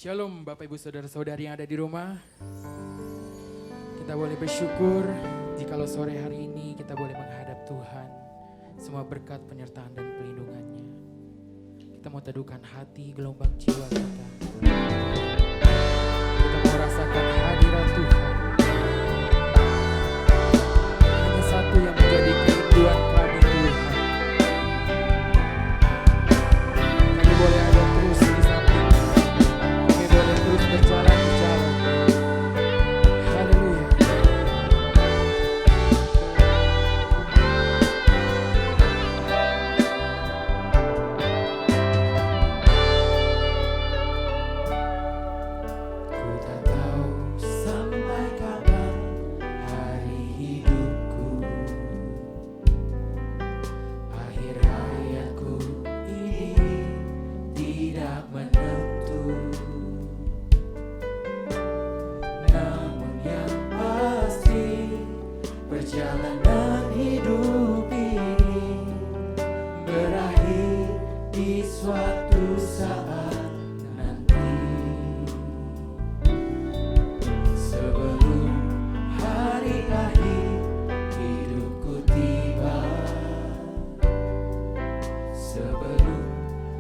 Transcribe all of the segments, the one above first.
Shalom Bapak Ibu Saudara-saudari yang ada di rumah. Kita boleh bersyukur jikalau sore hari ini kita boleh menghadap Tuhan. Semua berkat penyertaan dan pelindungannya. Kita mau teduhkan hati, gelombang jiwa kita. Kita mau rasakan hadirat Tuhan. Hanya satu yang menjadi kerinduan kami Tuhan. Kami boleh ada terus di samping. Kami boleh terus berjalan di jalan. Haleluya. Ku tak tahu sampai kapan hari hidupku, akhir hayatku ini tidak menentu. Namun yang pasti perjalanan hidup ini berakhir di suatu saat nanti. Sebelum hari akhir hidupku tiba, sebelum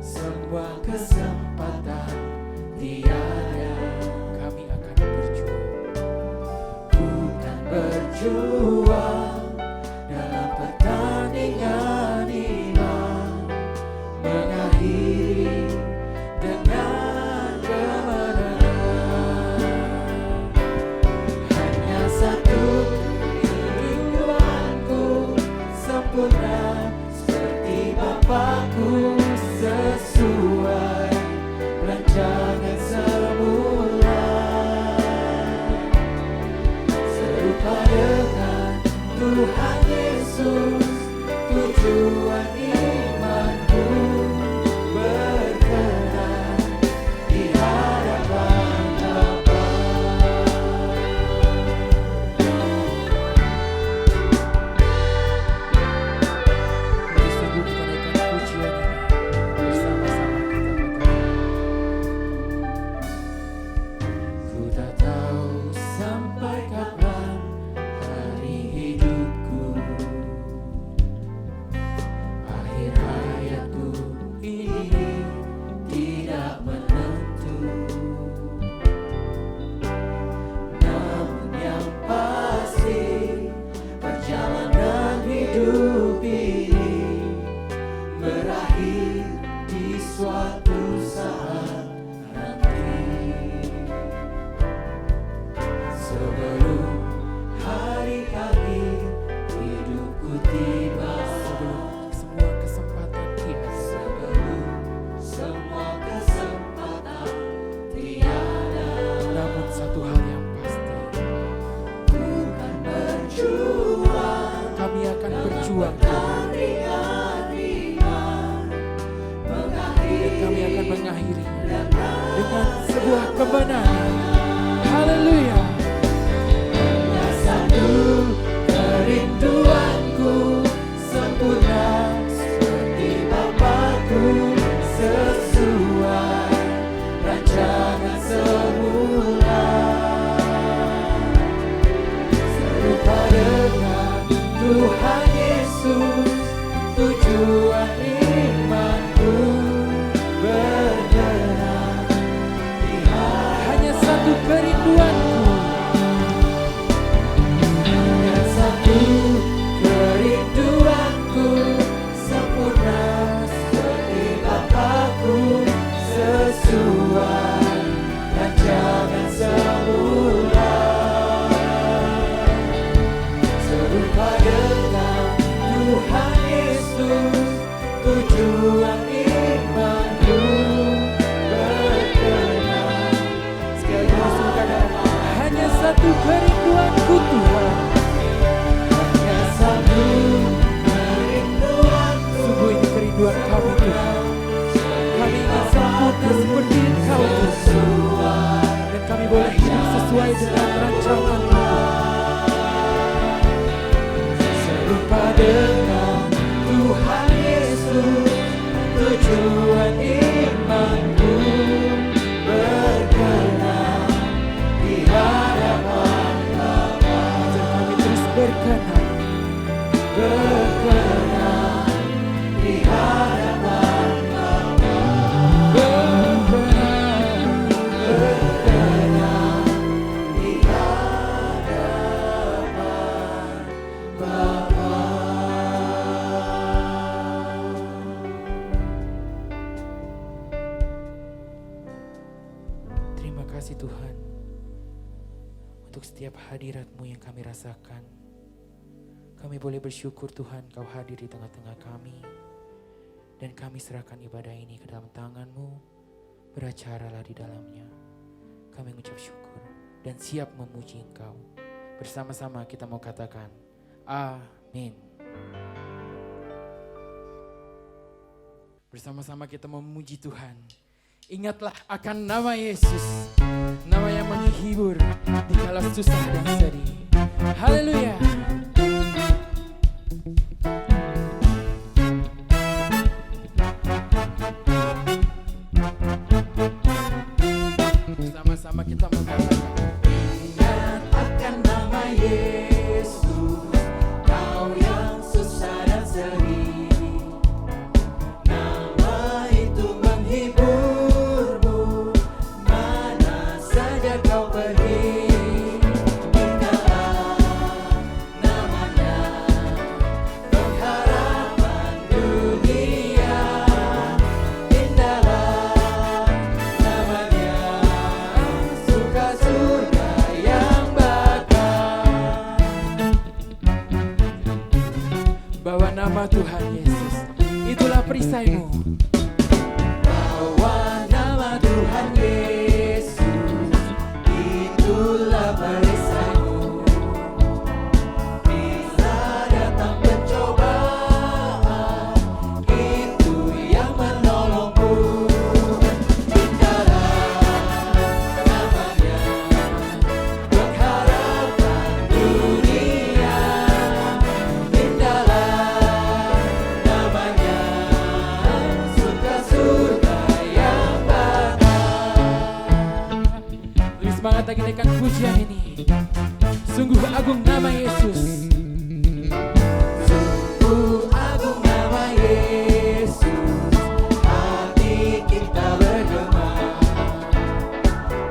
semua kesempatan tiada, kami akan berjuang. Bukan berjuang dalam pertandingan iman, mengakhiri dengan kemenangan. Hanya satu rinduanku, sempurna seperti Bapakku, sesuai rancangan semula. Serupa dengan Tuhan Yesus, tujuan imanku berkenan di hadapan Bapa. Mari sungguh kita naikkan pujian ini bersama-sama kita katakan. Ku tak tahu sampai kapan hari hidupku, akhir hayatku ini tidak menentu. Namun yang pasti perjalanan hidup ini berakhir di suatu saat nanti. Sebelum hari akhir hidupku tiba, sebelum semua kesempatan tiada, sebelum semua kesempatan tiada. Namun satu hal yang pasti, bukan berjuang, kami akan berjuang pertandingan iman, dan kami akan mengakhirinya dengan sebuah kemenangan. Haleluya. Hanya satu kerinduanku, sempurna seperti Bapakku, sesuai rancangan semula. Serupa dengan Tuhan Yesus, tujuan imanku berkenan di hanya satu kerinduanku. Hanya satu kerinduanku, sempurna seperti Bapakku, sesuai rancangan semula. Serupa dengan Tuhan Yesus, tujuan imanku berkenan. Sekali lagi saudara, hanya satu kerinduanku Tuhan. Hanya satu kerinduanku. Sungguh ini kerinduan kami Tuhan. Kami ingin sempurna seperti Engkau Tuhan. Dan kami boleh hidup sesuai dengan rancangan Tuhan. Serupa dengan Tuhan Yesus, tujuan imanku berkenan. berkenan, berkenan di hadapan Bapa, berkenan, berkenan di hadapan Bapa. Terima kasih Tuhan untuk setiap hadirat-Mu yang kami rasakan. Kami boleh bersyukur Tuhan Kau hadir di tengah-tengah kami. Dan kami serahkan ibadah ini ke dalam tangan-Mu. Beracaralah di dalamnya. Kami mengucap syukur dan siap memuji Engkau. Bersama-sama kita mau katakan, amin. Bersama-sama kita memuji Tuhan. Ingatlah akan nama Yesus, nama yang menghibur di kala susah dan sedih. Haleluya. Bersama-sama kita mengatakan, ingat akan nama Yesus, kau yang susah dan sedih. Nama itu menghibur. Bawa nama Tuhan Yesus, itulah perisai-Mu. Bawa nama Tuhan Yesus, itulah perisai-Mu. Bila datang pencobaan, itu yang menolong-Mu. Indahlah namanya, pengharapan dunia. Indahlah semangat lagi naikkan pujian ini. Sungguh agung nama Yesus. Sungguh agung nama Yesus. Hati kita bergema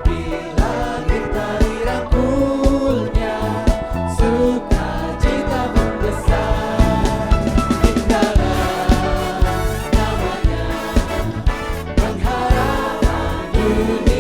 bila kita dirangkulnya. Sukacita membesar. Indahlah namanya, pengharapan dunia.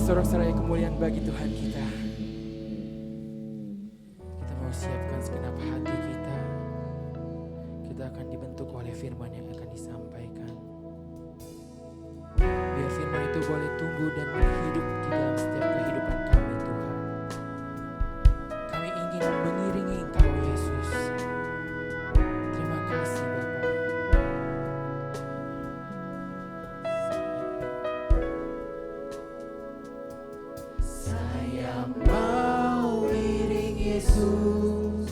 Sorak-sorai kemuliaan bagi Tuhan kita. Kita mau siapkan segenap hati kita. Kita akan dibentuk oleh firman yang akan disampaikan. Biar firman itu boleh tumbuh dan berhidup di dalam setiap kehidupan kami Tuhan. Kami ingin mengiringi Engkau Yesus. Terima kasih Bapa. Mau iring Yesus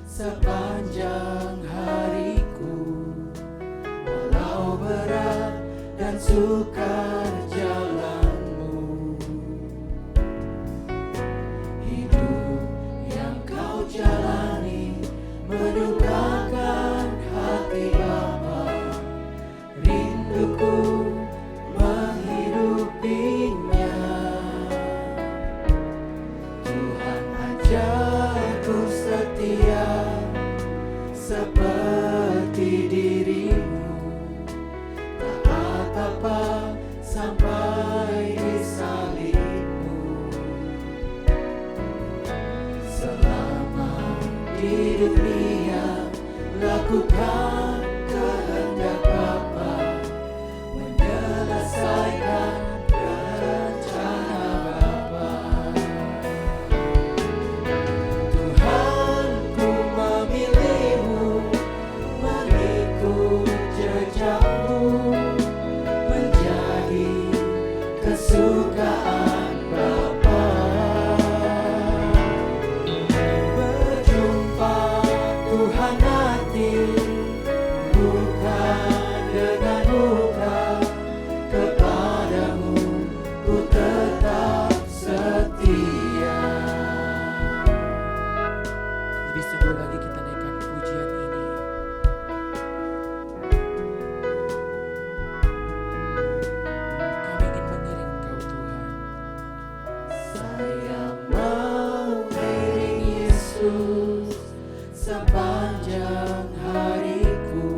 sepanjang hariku, walau berat dan sukar jalanmu. sampai di salibmu. Selama di dunia lakukan kehendak Bapa, menyelesaikan rencana Bapa. Tuhan, ku memilihmu, mengikut jejakmu, menjadi kesukaan Bapa. Berjumpa Tuhan nanti, bukan dengan muka, kepadamu ku tetap setia. Lebih sungguh lagi kita naikkan pujian ini. Kami ingin mengiring Engkau Tuhan. Saya mau iring Yesus sepanjang hariku,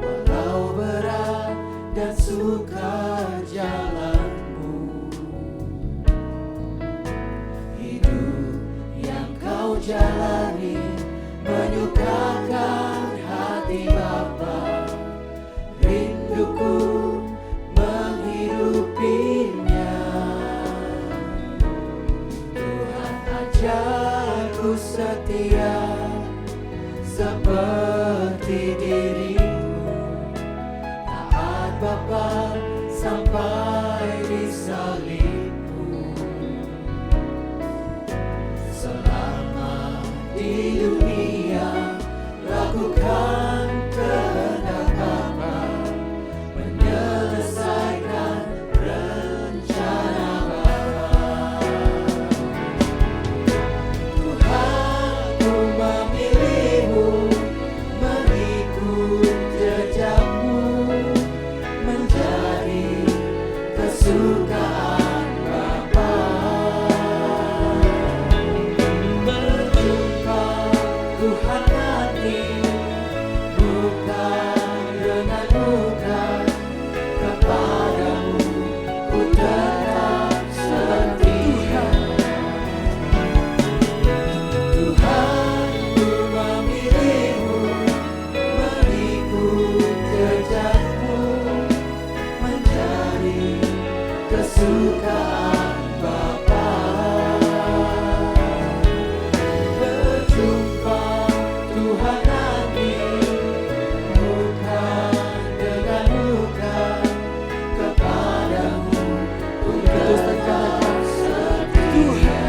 walau berat dan sukar jalanmu. Hidup yang kau jalani menyukakan hati Bapa. Rinduku menghidupinya. Tuhan, ajarku setia seperti dirimu, taat Bapa sampai di salibmu. Selama di dunia lakukan kehendak Bapa, menyelesaikan rencana Bapa. Tuhan, ku memilihmu, mengikut jejakmu, menjadi kesukaan Bapa. Berjumpa Tuhan nanti, bukan dengan muka, kepadamu ku tetap setia. Tuhan, ku memilihmu, mengikut jejakmu, menjadi kesukaan Bapa. Berjumpa Tuhan nanti, bukan dengan muka, kepadamu ku tetap setia.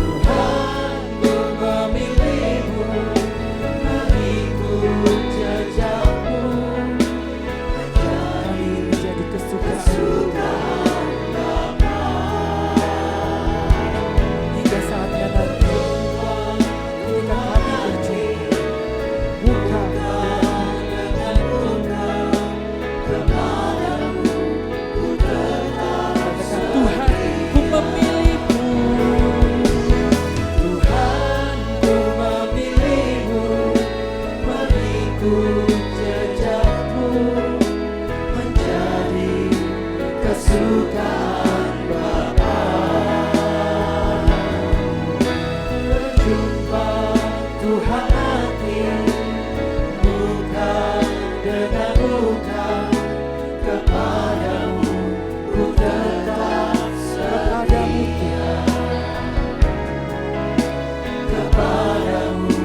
Tuhan, ku memilihmu, mengikut jejakmu, menjadi kesukaan Bapa. Hingga saatnya nanti ketika kami berjumpa, bukan Dengan muka, kepadamu ku tetap Tuhan, ku memilihmu. Tuhan, ku memilihmu, mengikut jejakmu, menjadi kesukaan Bapa. Berjumpa Tuhan nanti, bukan dengan muka, kepadamu ku tetap setia. Kepadamu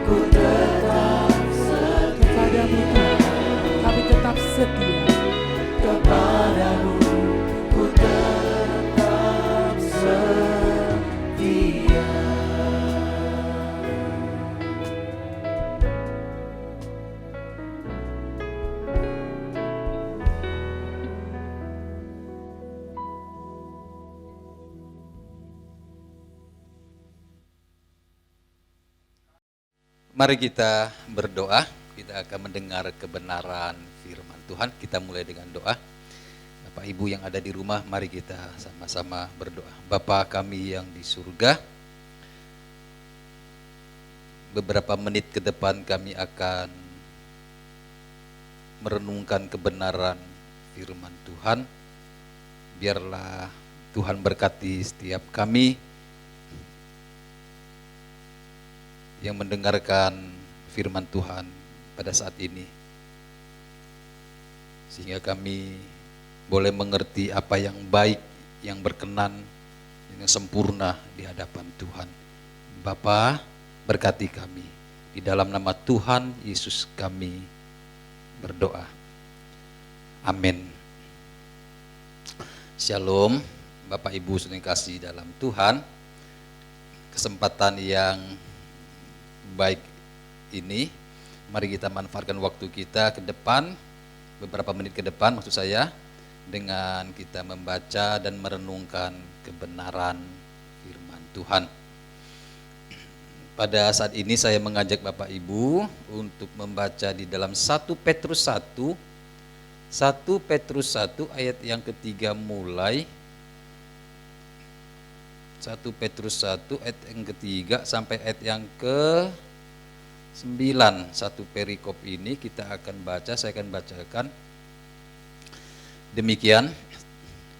ku tetap setia. Kepadamu Tuhan, kami tetap setia. Kepadamu ku tetap setia. Mari kita berdoa, kita akan mendengar kebenaran firman Tuhan. Kita mulai dengan doa. Bapak Ibu yang ada di rumah, mari kita sama-sama berdoa. Bapa kami yang di surga, beberapa menit ke depan kami akan merenungkan kebenaran firman Tuhan. Biarlah Tuhan berkati setiap kami yang mendengarkan firman Tuhan pada saat ini, sehingga kami boleh mengerti apa yang baik, yang berkenan, yang sempurna di hadapan Tuhan. Bapa, berkati kami. Di dalam nama Tuhan Yesus kami berdoa. Amin. Shalom, Bapak Ibu saudara kasih dalam Tuhan. Kesempatan yang baik ini, mari kita manfaatkan waktu kita ke depan, beberapa menit ke depan maksud saya, dengan kita membaca dan merenungkan kebenaran firman Tuhan. Pada saat ini saya mengajak Bapak Ibu untuk membaca di dalam 1 Petrus 1 ayat yang ketiga mulai. 1 Petrus 1 ayat yang ketiga sampai ayat yang ke-9. Satu perikop ini kita akan baca, saya akan bacakan. Demikian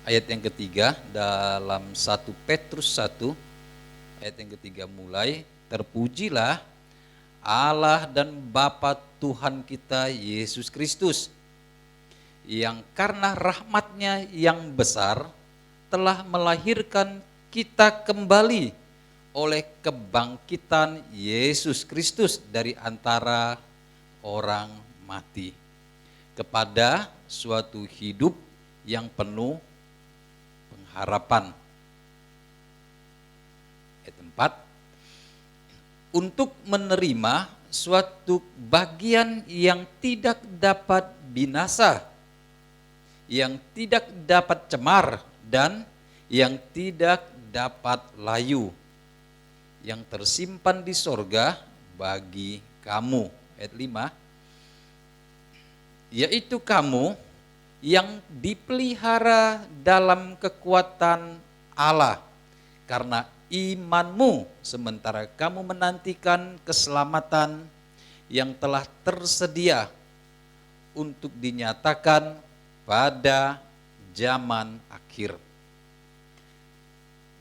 ayat yang ketiga dalam 1 Petrus 1 ayat yang ketiga mulai. Terpujilah Allah dan Bapa Tuhan kita Yesus Kristus, yang karena rahmat-Nya yang besar telah melahirkan kita kembali oleh kebangkitan Yesus Kristus dari antara orang mati, kepada suatu hidup yang penuh pengharapan. Ayat 4, untuk menerima suatu bagian yang tidak dapat binasa, yang tidak dapat cemar, dan yang tidak dapat layu, yang tersimpan di sorga bagi kamu. Ayat 5, yaitu kamu yang dipelihara dalam kekuatan Allah karena imanmu, sementara kamu menantikan keselamatan yang telah tersedia untuk dinyatakan pada zaman akhir.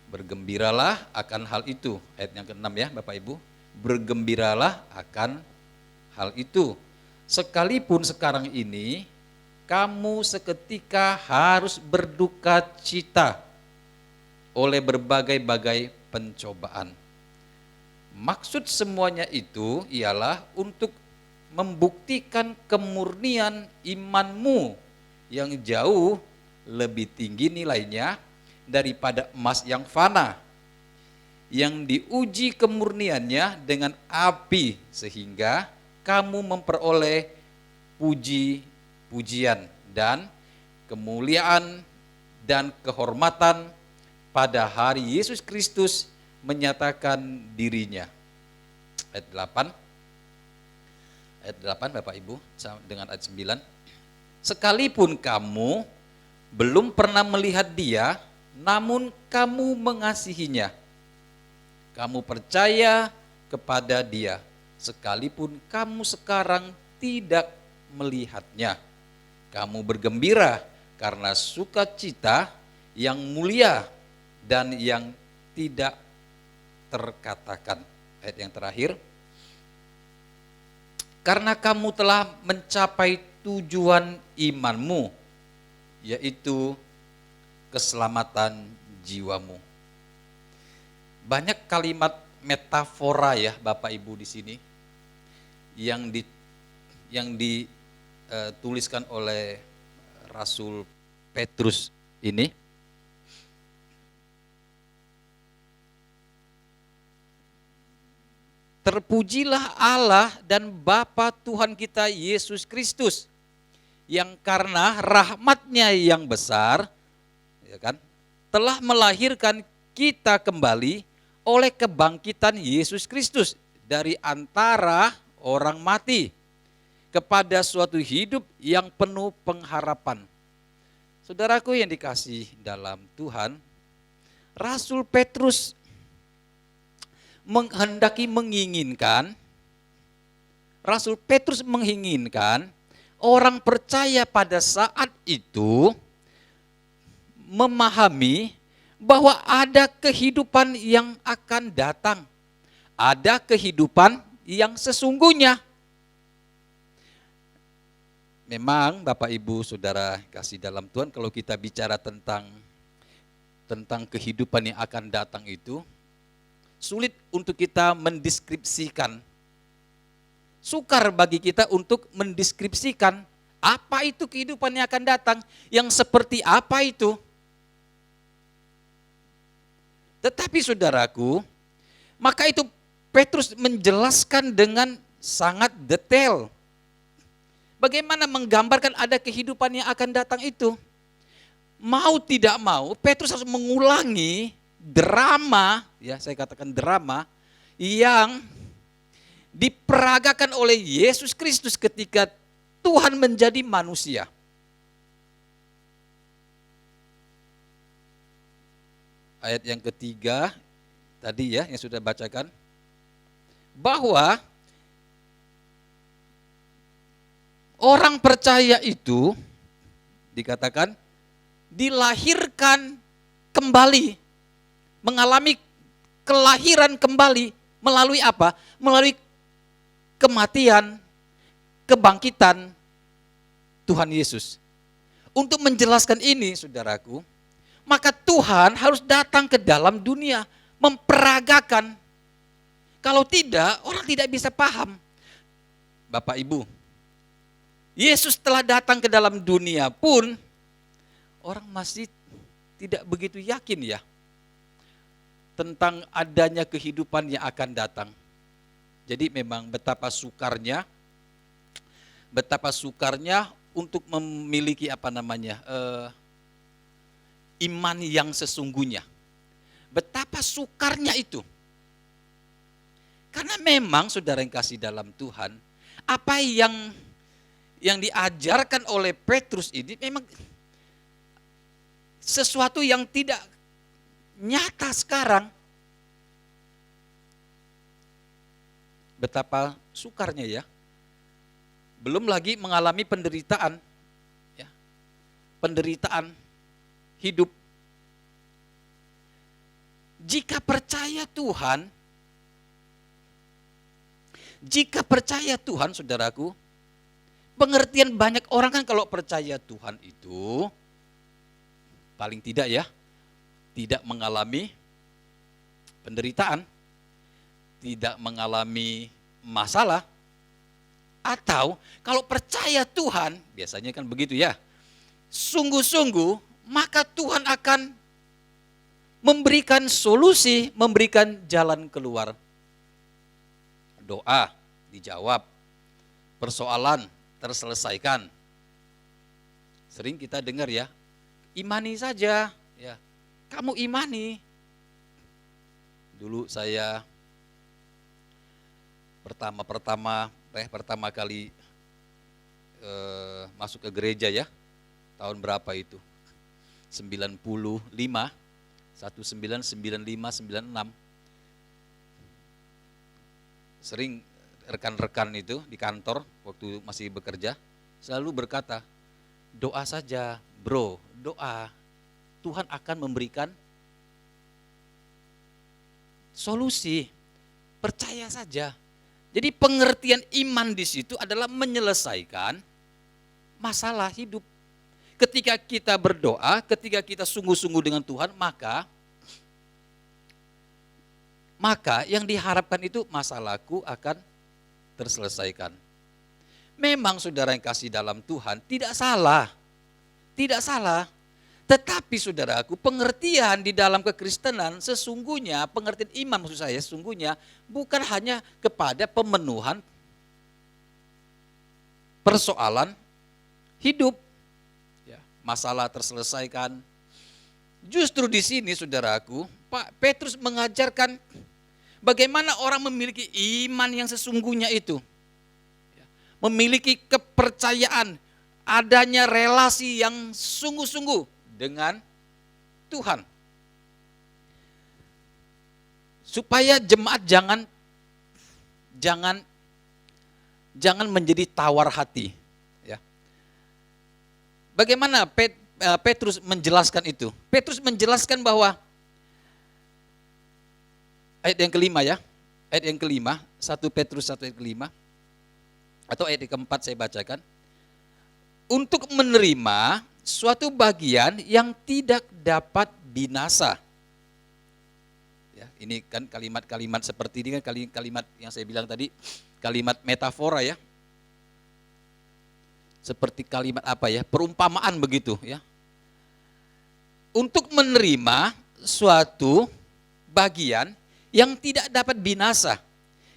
Bergembiralah akan hal itu. Ayat yang ke-6 ya Bapak Ibu. Bergembiralah akan hal itu. Sekalipun sekarang ini kamu seketika harus berduka cita oleh berbagai-bagai pencobaan. Maksud semuanya itu ialah untuk membuktikan kemurnian imanmu yang jauh lebih tinggi nilainya daripada emas yang fana, yang diuji kemurniannya dengan api sehingga kamu memperoleh puji-pujian dan kemuliaan dan kehormatan pada hari Yesus Kristus menyatakan dirinya. Ayat 8 Bapak Ibu dengan ayat 9. Sekalipun kamu belum pernah melihat Dia, namun kamu mengasihinya. Kamu percaya kepada Dia, sekalipun kamu sekarang tidak melihatnya. Kamu bergembira karena sukacita yang mulia dan yang tidak terkatakan. Ayat yang terakhir. Karena kamu telah mencapai tujuan imanmu, yaitu keselamatan jiwamu. Banyak kalimat metafora ya Bapak Ibu di sini yang dituliskan oleh Rasul Petrus ini. Terpujilah Allah dan Bapa Tuhan kita Yesus Kristus, yang karena rahmat-Nya yang besar, ya kan, telah melahirkan kita kembali oleh kebangkitan Yesus Kristus dari antara orang mati kepada suatu hidup yang penuh pengharapan. Saudaraku yang dikasihi dalam Tuhan, Rasul Petrus menginginkan orang percaya pada saat itu memahami bahwa ada kehidupan yang akan datang. Ada kehidupan yang sesungguhnya. Memang Bapak Ibu Saudara kasih dalam Tuhan, kalau kita bicara tentang kehidupan yang akan datang itu, sulit untuk kita mendeskripsikan. Sukar bagi kita untuk mendeskripsikan apa itu kehidupan yang akan datang, yang seperti apa itu. Tetapi saudaraku, maka itu Petrus menjelaskan dengan sangat detail. Bagaimana menggambarkan ada kehidupan yang akan datang itu. Mau tidak mau, Petrus harus mengulangi drama, ya saya katakan drama, yang diperagakan oleh Yesus Kristus ketika Tuhan menjadi manusia. Ayat yang ketiga tadi ya yang sudah bacakan, bahwa orang percaya itu dikatakan dilahirkan kembali, mengalami kelahiran kembali melalui apa? Melalui kematian, kebangkitan Tuhan Yesus. Untuk menjelaskan ini, saudaraku, maka Tuhan harus datang ke dalam dunia, memperagakan. Kalau tidak, orang tidak bisa paham. Bapak Ibu, Yesus telah datang ke dalam dunia pun, orang masih tidak begitu yakin ya, tentang adanya kehidupan yang akan datang. Jadi memang betapa sukarnya untuk memiliki iman yang sesungguhnya. Betapa sukarnya itu. Karena memang saudara yang kasih dalam Tuhan, apa yang diajarkan oleh Petrus ini memang sesuatu yang tidak nyata sekarang. Betapa sukarnya ya. Belum lagi mengalami penderitaan. Ya. Penderitaan hidup. Jika percaya Tuhan, saudaraku, pengertian banyak orang kan kalau percaya Tuhan itu, paling tidak ya, tidak mengalami penderitaan, tidak mengalami masalah, atau kalau percaya Tuhan, biasanya kan begitu ya, sungguh-sungguh, maka Tuhan akan memberikan solusi, memberikan jalan keluar. Doa dijawab, persoalan terselesaikan. Sering kita dengar ya, imani saja, ya. Kamu imani. Dulu saya pertama kali masuk ke gereja ya, tahun berapa itu? 95, 1995-96. Sering rekan-rekan itu di kantor waktu masih bekerja selalu berkata, doa saja bro, doa, Tuhan akan memberikan solusi, percaya saja. Jadi pengertian iman di situ adalah menyelesaikan masalah hidup. Ketika kita berdoa, ketika kita sungguh-sungguh dengan Tuhan, maka yang diharapkan itu masalahku akan terselesaikan. Memang saudara yang kasih dalam Tuhan tidak salah. Tetapi saudaraku, pengertian di dalam kekristenan sesungguhnya, pengertian iman maksud saya sesungguhnya bukan hanya kepada pemenuhan persoalan hidup. Ya, masalah terselesaikan. Justru di sini saudaraku, Pak Petrus mengajarkan bagaimana orang memiliki iman yang sesungguhnya itu. Memiliki kepercayaan, adanya relasi yang sungguh-sungguh dengan Tuhan. Supaya jemaat jangan menjadi tawar hati. Ya. Bagaimana Petrus menjelaskan itu? Petrus menjelaskan bahwa ayat yang kelima ya, ayat yang kelima, 1 Petrus 1 ayat kelima, atau ayat keempat saya bacakan. Untuk menerima suatu bagian yang tidak dapat binasa. Ya, ini kan kalimat-kalimat seperti ini kan kalimat yang saya bilang tadi, kalimat metafora ya. Seperti kalimat apa ya, perumpamaan begitu ya. Untuk menerima suatu bagian yang tidak dapat binasa,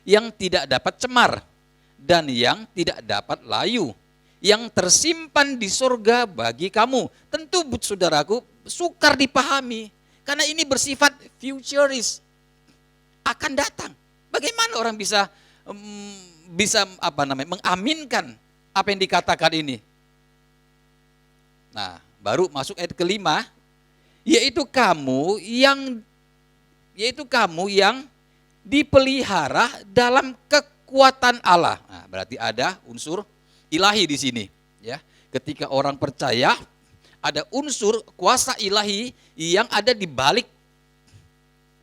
yang tidak dapat cemar, dan yang tidak dapat layu, yang tersimpan di surga bagi kamu. Tentu saudaraku sukar dipahami, karena ini bersifat futuris, akan datang. Bagaimana orang bisa mengaminkan apa yang dikatakan ini? Nah, baru masuk ayat kelima, yaitu kamu yang dipelihara dalam kekuatan Allah. Nah, berarti ada unsur ilahi di sini, ya. Ketika orang percaya, ada unsur kuasa ilahi yang ada di balik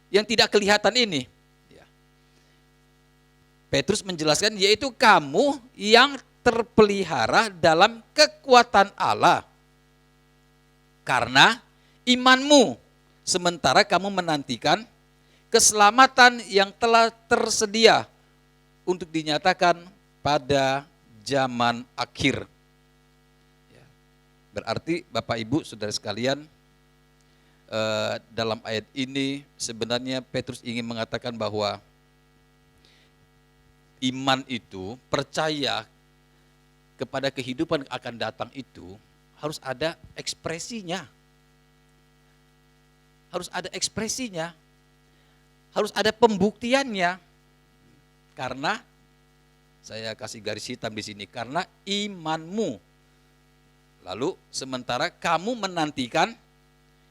yang tidak kelihatan ini. Ya. Petrus menjelaskan, yaitu kamu yang terpelihara dalam kekuatan Allah karena imanmu, sementara kamu menantikan keselamatan yang telah tersedia untuk dinyatakan pada zaman akhir. Ya. Berarti Bapak Ibu Saudara sekalian, dalam ayat ini sebenarnya Petrus ingin mengatakan bahwa iman itu, percaya kepada kehidupan yang akan datang itu harus ada ekspresinya. Harus ada ekspresinya. Harus ada pembuktiannya. Karena saya kasih garis hitam di sini, karena imanmu. Lalu sementara kamu menantikan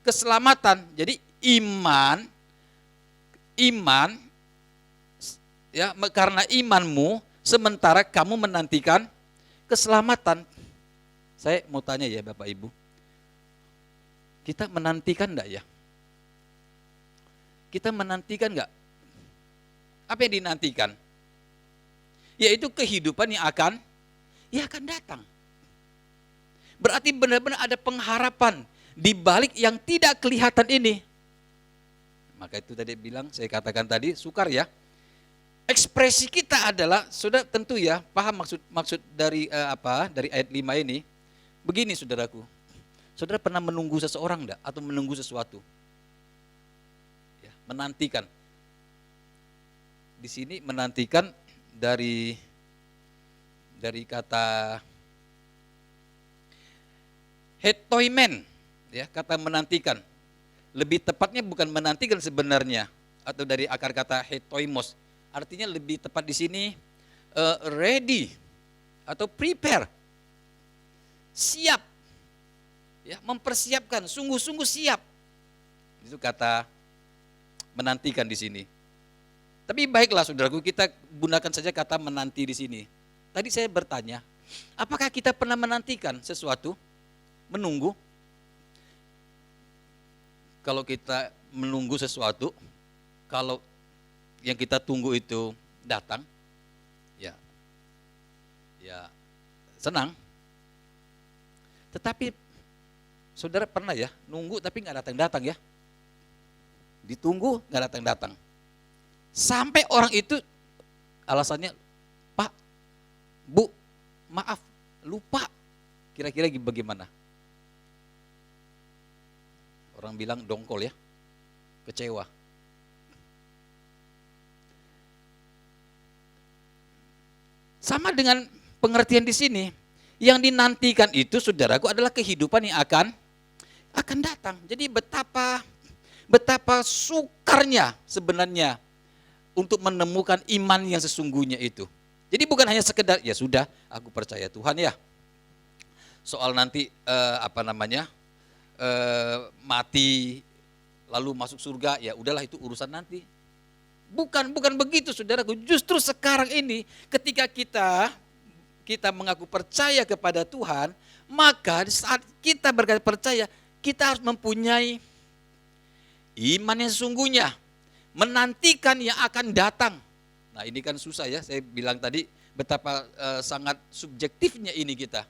keselamatan. Jadi iman ya, karena imanmu sementara kamu menantikan keselamatan. Saya mau tanya ya Bapak Ibu, kita menantikan enggak ya? Kita menantikan enggak? Apa yang dinantikan? Yaitu kehidupan yang akan datang. Berarti benar-benar ada pengharapan di balik yang tidak kelihatan ini. Maka itu tadi bilang, saya katakan tadi, sukar ya. Ekspresi kita adalah, sudah tentu ya, paham maksud dari dari ayat 5 ini. Begini saudaraku, saudara pernah menunggu seseorang enggak? Atau menunggu sesuatu? Ya, menantikan. Di sini menantikan dari kata hetoimen, ya, kata menantikan. Lebih tepatnya bukan menantikan sebenarnya, atau dari akar kata hetoimos. Artinya lebih tepat di sini ready atau prepare, siap, ya, mempersiapkan, sungguh-sungguh siap. Itu kata menantikan di sini. Tapi baiklah saudaraku, kita gunakan saja kata menanti di sini. Tadi saya bertanya, apakah kita pernah menantikan sesuatu, menunggu? Kalau kita menunggu sesuatu, kalau yang kita tunggu itu datang, ya senang. Tetapi saudara pernah ya nunggu tapi nggak datang-datang ya? Ditunggu nggak datang-datang. Sampai orang itu alasannya, Pak, Bu, maaf, lupa. Kira-kira bagaimana? Orang bilang dongkol ya, kecewa. Sama dengan pengertian di sini, yang dinantikan itu saudaraku adalah kehidupan yang akan datang. Jadi betapa sukarnya sebenarnya untuk menemukan iman yang sesungguhnya itu. Jadi bukan hanya sekedar ya sudah aku percaya Tuhan ya. Soal nanti mati lalu masuk surga, ya udahlah itu urusan nanti. Bukan begitu saudaraku. Justru sekarang ini ketika kita mengaku percaya kepada Tuhan, Maka saat kita berkata percaya, kita harus mempunyai iman yang sesungguhnya, menantikan yang akan datang. Nah ini kan susah ya, saya bilang tadi betapa sangat subjektifnya ini kita.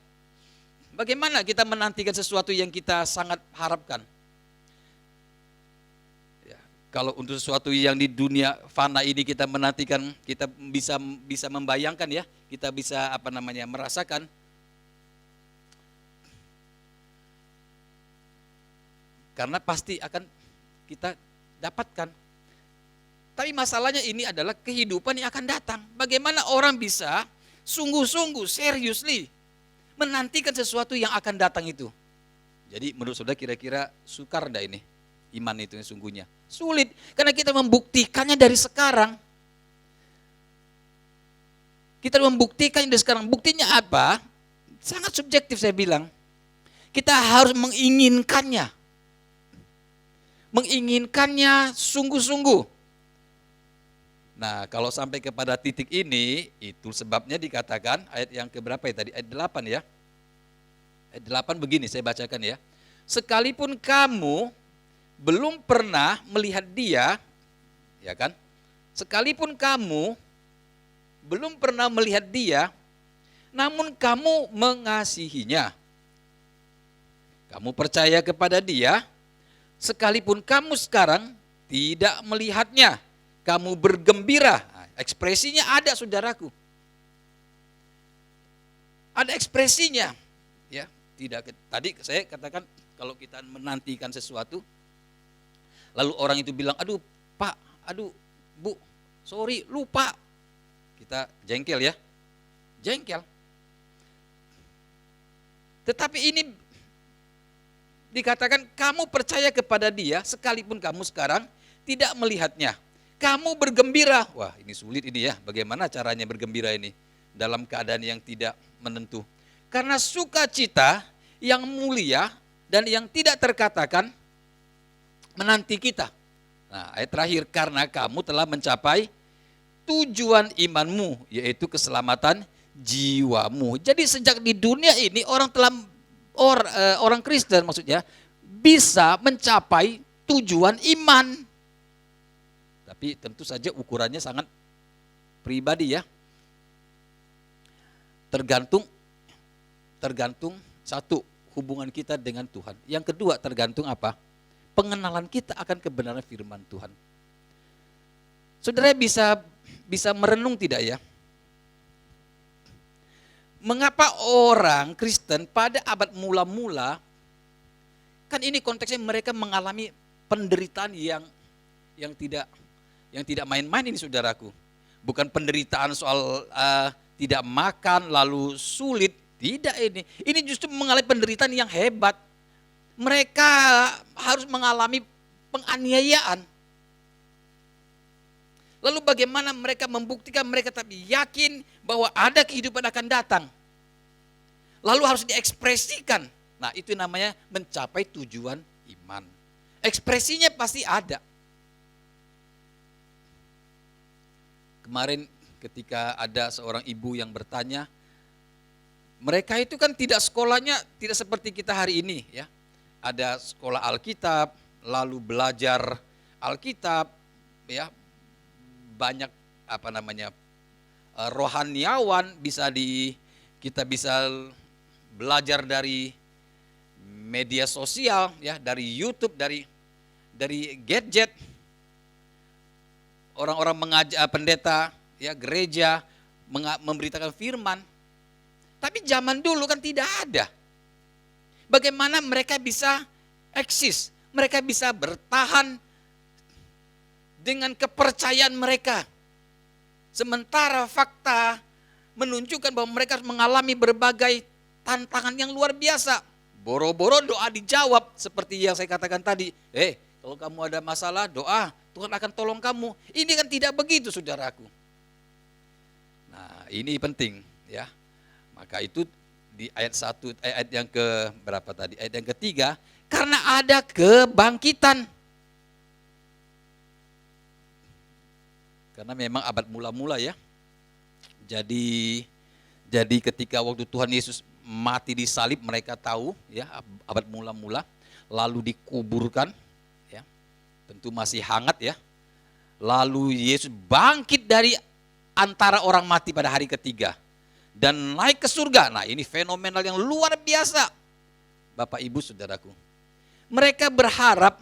Bagaimana kita menantikan sesuatu yang kita sangat harapkan? Ya, kalau untuk sesuatu yang di dunia fana ini kita menantikan, kita bisa membayangkan ya, kita bisa merasakan. Karena pasti akan kita dapatkan. Tapi masalahnya ini adalah kehidupan yang akan datang. Bagaimana orang bisa sungguh-sungguh, seriously menantikan sesuatu yang akan datang itu. Jadi menurut saudara kira-kira sukar enggak ini? Iman itu yang sungguhnya. Sulit, karena kita membuktikannya dari sekarang. Kita membuktikannya dari sekarang. Buktinya apa? Sangat subjektif saya bilang. Kita harus menginginkannya. Menginginkannya sungguh-sungguh. Nah, kalau sampai kepada titik ini, itu sebabnya dikatakan ayat yang keberapa ya tadi? Ayat 8 ya. Ayat 8 begini, saya bacakan ya. Sekalipun kamu belum pernah melihat dia, ya kan? Sekalipun kamu belum pernah melihat dia, namun kamu mengasihinya. Kamu percaya kepada dia, sekalipun kamu sekarang tidak melihatnya, kamu bergembira. Nah, ekspresinya ada saudaraku. Ada ekspresinya. Ya, tidak. Tadi saya katakan kalau kita menantikan sesuatu, lalu orang itu bilang, aduh Pak, aduh Bu, sorry lupa. Kita jengkel ya, jengkel. Tetapi ini dikatakan kamu percaya kepada dia sekalipun kamu sekarang tidak melihatnya. Kamu bergembira. Wah ini sulit ini ya. Bagaimana caranya bergembira ini dalam keadaan yang tidak menentu. Karena sukacita yang mulia dan yang tidak terkatakan menanti kita. Nah ayat terakhir, karena kamu telah mencapai tujuan imanmu, yaitu keselamatan jiwamu. Jadi sejak di dunia ini orang Kristen maksudnya bisa mencapai tujuan iman. Tapi tentu saja ukurannya sangat pribadi ya. Tergantung satu, hubungan kita dengan Tuhan. Yang kedua tergantung apa? Pengenalan kita akan kebenaran firman Tuhan. Saudara bisa merenung tidak ya? Mengapa orang Kristen pada abad mula-mula, kan ini konteksnya mereka mengalami penderitaan yang tidak main-main ini saudaraku. Bukan penderitaan soal tidak makan lalu sulit, tidak ini. Ini justru mengalami penderitaan yang hebat. Mereka harus mengalami penganiayaan. Lalu bagaimana mereka membuktikan mereka tapi yakin bahwa ada kehidupan akan datang. Lalu harus diekspresikan. Nah itu namanya mencapai tujuan iman. Ekspresinya pasti ada. Kemarin ketika ada seorang ibu yang bertanya, mereka itu kan tidak sekolahnya tidak seperti kita hari ini ya. Ada sekolah Alkitab, lalu belajar Alkitab ya. Banyak rohaniawan kita bisa belajar dari media sosial ya, dari YouTube, dari gadget. Orang-orang pendeta ya, gereja memberitakan firman. Tapi zaman dulu kan tidak ada. Bagaimana mereka bisa eksis? Mereka bisa bertahan dengan kepercayaan mereka. Sementara fakta menunjukkan bahwa mereka mengalami berbagai tantangan yang luar biasa. Boro-boro doa dijawab seperti yang saya katakan tadi. Kalau kamu ada masalah doa, Tuhan akan tolong kamu. Ini kan tidak begitu saudaraku. Nah ini penting ya. Maka itu di ayat 1, ayat yang ke berapa tadi? Ayat yang ketiga, karena ada kebangkitan. Karena memang abad mula-mula ya. Jadi ketika waktu Tuhan Yesus mati di salib, mereka tahu ya, abad mula-mula, lalu dikuburkan ya. Tentu masih hangat ya. Lalu Yesus bangkit dari antara orang mati pada hari ketiga dan naik ke surga. Nah, ini fenomenal yang luar biasa. Bapak Ibu Saudaraku. Mereka berharap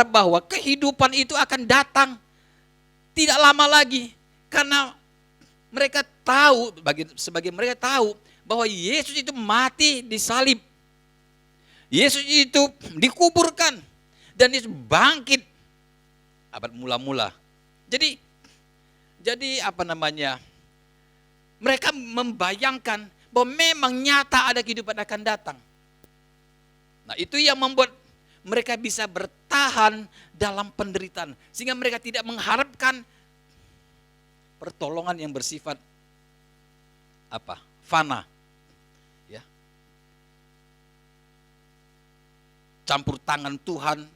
bahwa kehidupan itu akan datang tidak lama lagi, karena mereka tahu, sebagai mereka tahu bahwa Yesus itu mati di salib. Yesus itu dikuburkan dan Yesus bangkit abad mula-mula. Jadi mereka membayangkan bahwa memang nyata ada kehidupan akan datang. Nah, itu yang membuat mereka bisa bertahan dalam penderitaan, sehingga mereka tidak mengharapkan pertolongan yang bersifat fana. Ya. Campur tangan Tuhan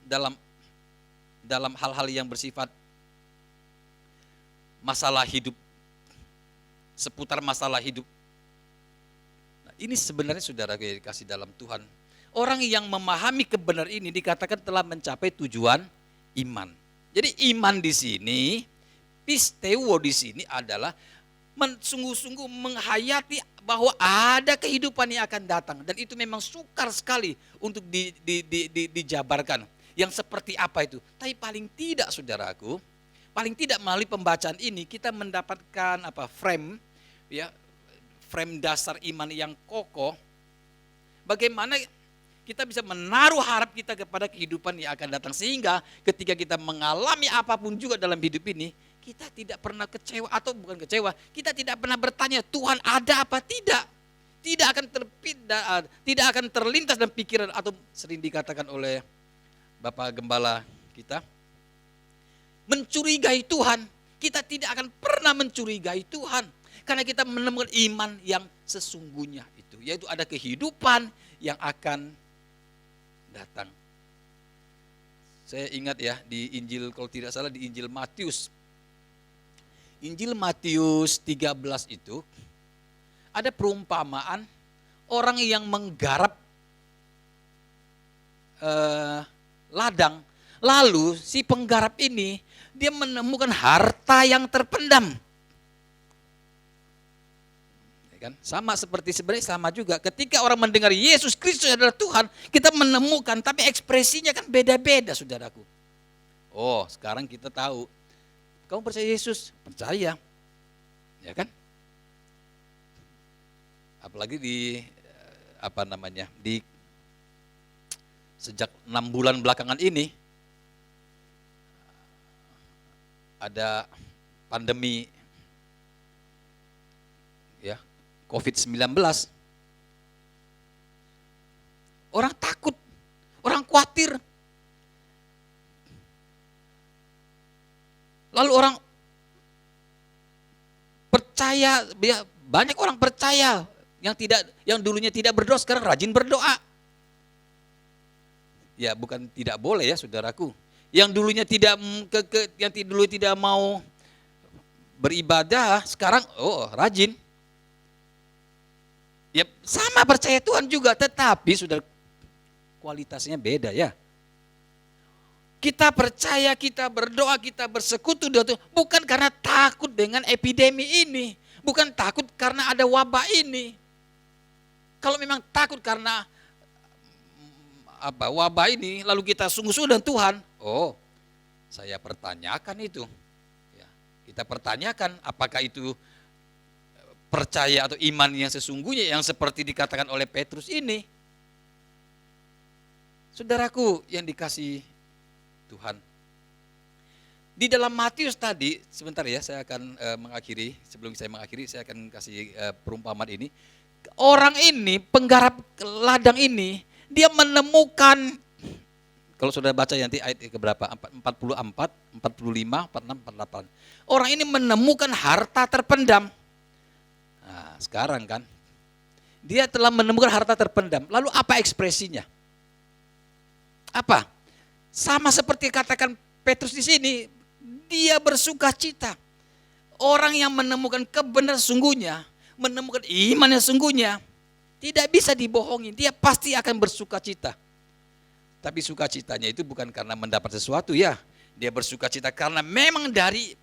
dalam hal-hal yang bersifat masalah hidup, seputar masalah hidup. Nah, ini sebenarnya saudara kasih dalam Tuhan. Orang yang memahami kebenaran ini dikatakan telah mencapai tujuan iman. Jadi iman di sini, pisteuo di sini adalah sungguh-sungguh menghayati bahwa ada kehidupan yang akan datang, dan itu memang sukar sekali untuk dijabarkan. Yang seperti apa itu? Tapi paling tidak saudaraku, paling tidak melalui pembacaan ini kita mendapatkan frame dasar iman yang kokoh. Bagaimana kita bisa menaruh harap kita kepada kehidupan yang akan datang, sehingga ketika kita mengalami apapun juga dalam hidup ini, kita tidak pernah kecewa, atau bukan kecewa, kita tidak pernah bertanya Tuhan ada apa tidak. Tidak akan terlintas dalam pikiran, atau sering dikatakan oleh Bapak Gembala kita, mencurigai Tuhan. Kita tidak akan pernah mencurigai Tuhan, karena kita menemukan iman yang sesungguhnya itu, yaitu ada kehidupan yang akan datang. Saya ingat ya, di Injil, kalau tidak salah di Injil Matius 13 itu ada perumpamaan orang yang menggarap ladang. Lalu si penggarap ini dia menemukan harta yang terpendam. Kan? Sebenarnya sama juga ketika orang mendengar Yesus Kristus adalah Tuhan, kita menemukan, tapi ekspresinya kan beda-beda saudaraku. Oh, sekarang kita tahu. Kamu percaya Yesus? Percaya. Ya kan? Apalagi di sejak 6 bulan belakangan ini ada pandemi ya, COVID-19. Orang takut, orang khawatir. Lalu orang percaya, banyak orang percaya yang dulunya tidak berdoa sekarang rajin berdoa. Ya, bukan tidak boleh ya saudaraku. Yang dulunya tidak mau beribadah sekarang rajin. Ya sama percaya Tuhan juga, tetapi sudah kualitasnya beda ya. Kita percaya, kita berdoa, kita bersekutu dengan Tuhan bukan karena takut dengan epidemi ini, bukan takut karena ada wabah ini. Kalau memang takut karena wabah ini, lalu kita sungguh-sungguh dengan Tuhan, saya pertanyakan itu. Ya, kita pertanyakan apakah itu percaya atau iman yang sesungguhnya yang seperti dikatakan oleh Petrus ini. Saudaraku yang dikasihi Tuhan. Di dalam Matius tadi, sebentar ya, saya akan mengakhiri. Sebelum saya mengakhiri, saya akan kasih perumpamaan ini. Orang ini, penggarap ladang ini, dia menemukan, kalau sudah baca nanti ayat keberapa? 44, 45, 46, 48. Orang ini menemukan harta terpendam. Nah, sekarang kan, dia telah menemukan harta terpendam. Lalu apa ekspresinya? Apa? Sama seperti katakan Petrus di sini, dia bersuka cita. Orang yang menemukan kebenaran sungguhnya menemukan iman yang sungguhnya, tidak bisa dibohongi, dia pasti akan bersukacita. Tapi sukacitanya itu bukan karena mendapat sesuatu ya. Dia bersukacita karena memang dari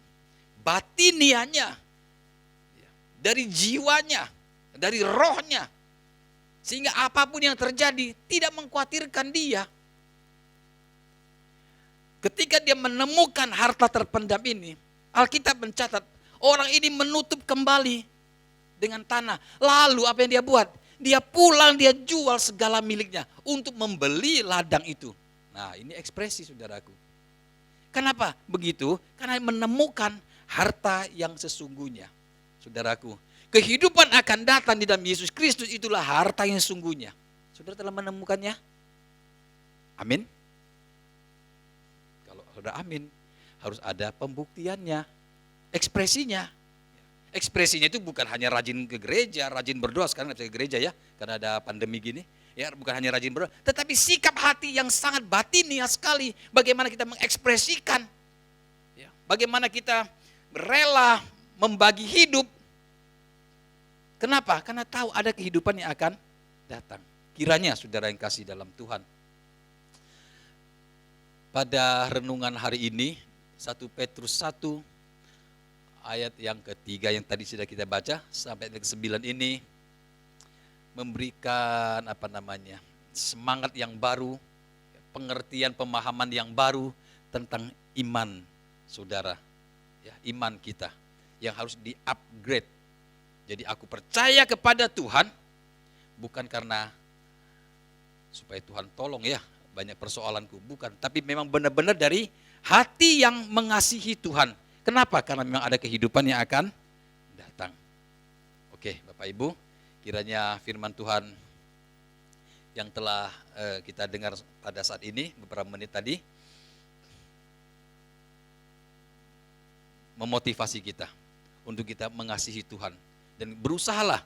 batiniannya, dari jiwanya, dari rohnya. Sehingga apapun yang terjadi tidak mengkhawatirkan dia. Ketika dia menemukan harta terpendam ini, Alkitab mencatat orang ini menutup kembali dengan tanah. Lalu apa yang dia buat? Dia pulang, dia jual segala miliknya untuk membeli ladang itu. Nah, ini ekspresi saudaraku. Kenapa begitu? Karena menemukan harta yang sesungguhnya. Saudaraku, kehidupan akan datang di dalam Yesus Kristus, itulah harta yang sesungguhnya. Saudara telah menemukannya? Amin. Kalau sudah amin, harus ada pembuktiannya, ekspresinya. Ekspresinya itu bukan hanya rajin ke gereja, rajin berdoa, sekarang nggak bisa ke gereja ya, karena ada pandemi gini. Ya, bukan hanya rajin berdoa, tetapi sikap hati yang sangat batiniah sekali. Bagaimana kita mengekspresikan, ya, bagaimana kita rela membagi hidup. Kenapa? Karena tahu ada kehidupan yang akan datang. Kiranya saudara yang kasih dalam Tuhan, pada renungan hari ini 1 Petrus 1 ayat yang ketiga yang tadi sudah kita baca sampai yang ke-9 ini memberikan semangat yang baru, pengertian pemahaman yang baru tentang iman saudara, ya, iman kita yang harus di-upgrade. Jadi aku percaya kepada Tuhan bukan karena supaya Tuhan tolong ya banyak persoalanku, bukan, tapi memang benar-benar dari hati yang mengasihi Tuhan. Kenapa? Karena memang ada kehidupan yang akan datang. Oke, Bapak Ibu, kiranya firman Tuhan yang telah kita dengar pada saat ini, beberapa menit tadi, memotivasi kita untuk kita mengasihi Tuhan. Dan berusahalah,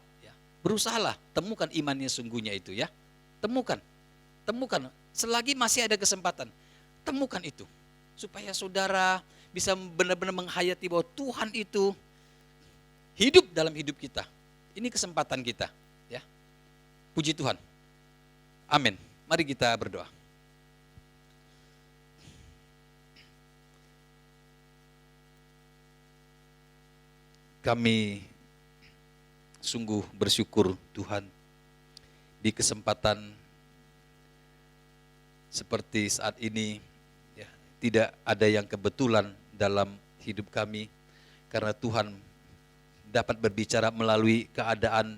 temukan imannya sungguhnya itu ya. Temukan, selagi masih ada kesempatan, temukan itu. Supaya saudara bisa benar-benar menghayati bahwa Tuhan itu hidup dalam hidup kita. Ini kesempatan kita, ya. Puji Tuhan. Amin. Mari kita berdoa. Kami sungguh bersyukur Tuhan di kesempatan seperti saat ini. Tidak ada yang kebetulan dalam hidup kami, karena Tuhan dapat berbicara melalui keadaan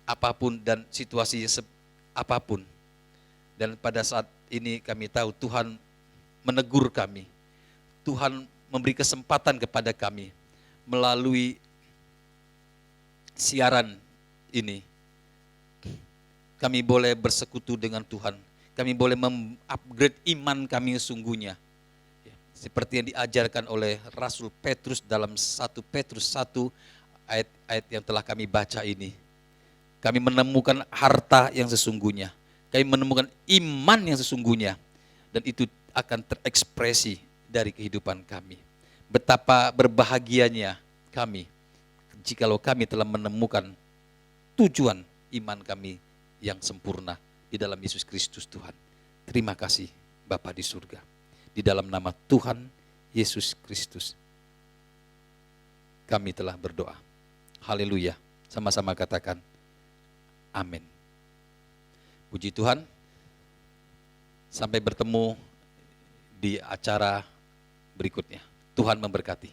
apapun dan situasi apapun. Dan pada saat ini kami tahu Tuhan menegur kami, Tuhan memberi kesempatan kepada kami melalui siaran ini. Kami boleh bersekutu dengan Tuhan, kami boleh mengupgrade iman kami sesungguhnya. Seperti yang diajarkan oleh Rasul Petrus dalam 1 Petrus 1 ayat-ayat yang telah kami baca ini. Kami menemukan harta yang sesungguhnya. Kami menemukan iman yang sesungguhnya. Dan itu akan terekspresi dari kehidupan kami. Betapa berbahagianya kami jikalau kami telah menemukan tujuan iman kami yang sempurna di dalam Yesus Kristus Tuhan. Terima kasih Bapa di surga. Di dalam nama Tuhan Yesus Kristus kami telah berdoa. Haleluya. Sama-sama katakan amin. Puji Tuhan. Sampai bertemu di acara berikutnya. Tuhan memberkati.